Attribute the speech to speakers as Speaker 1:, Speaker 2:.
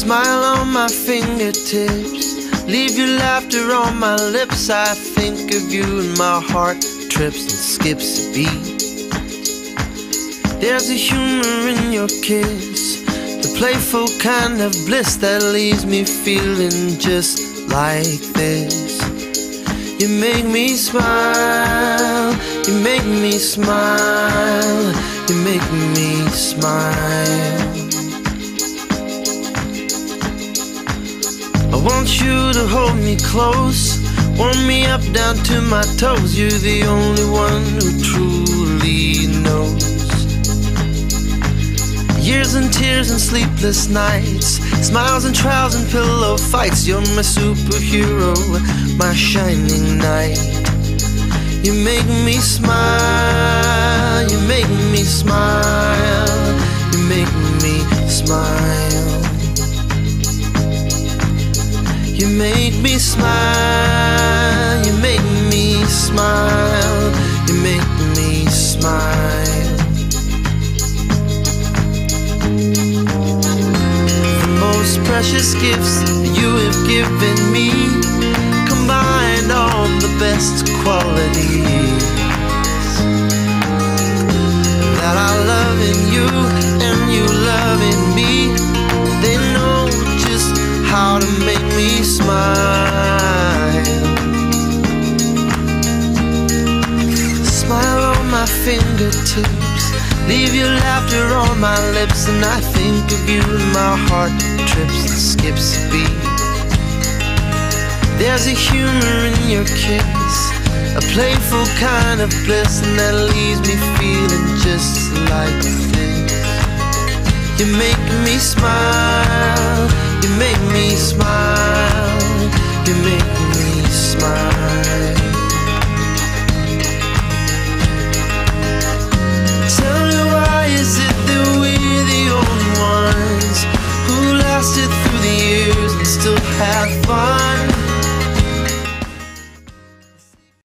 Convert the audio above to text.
Speaker 1: Smile on my fingertips, leave your laughter on my lips. I think of you and my heart trips and skips a beat. There's a humor in your kiss, the playful kind of bliss that leaves me feeling just like this. You make me smile, you make me smile, you make me smile. I want you to hold me close, warm me up down to my toes. You're the only one who truly knows. Years and tears and sleepless nights, smiles and trials and pillow fights. You're my superhero, my shining knight. You make me smile, you make me smile, you make me smile. You make me smile, you make me smile, you make me smile. The most precious gifts you have given me, combined all the best qualities that I love in you and you love in me. They know just how to make me smile. Smile on my fingertips, leave your laughter on my lips. And I think of you and my heart trips and skips a beat. There's a humor in your kiss, a playful kind of bliss, and that leaves me feeling just like this. You make me smile, you make me smile, you make me smile. Tell me, why is it that we're the only ones who lasted through the years and still have fun?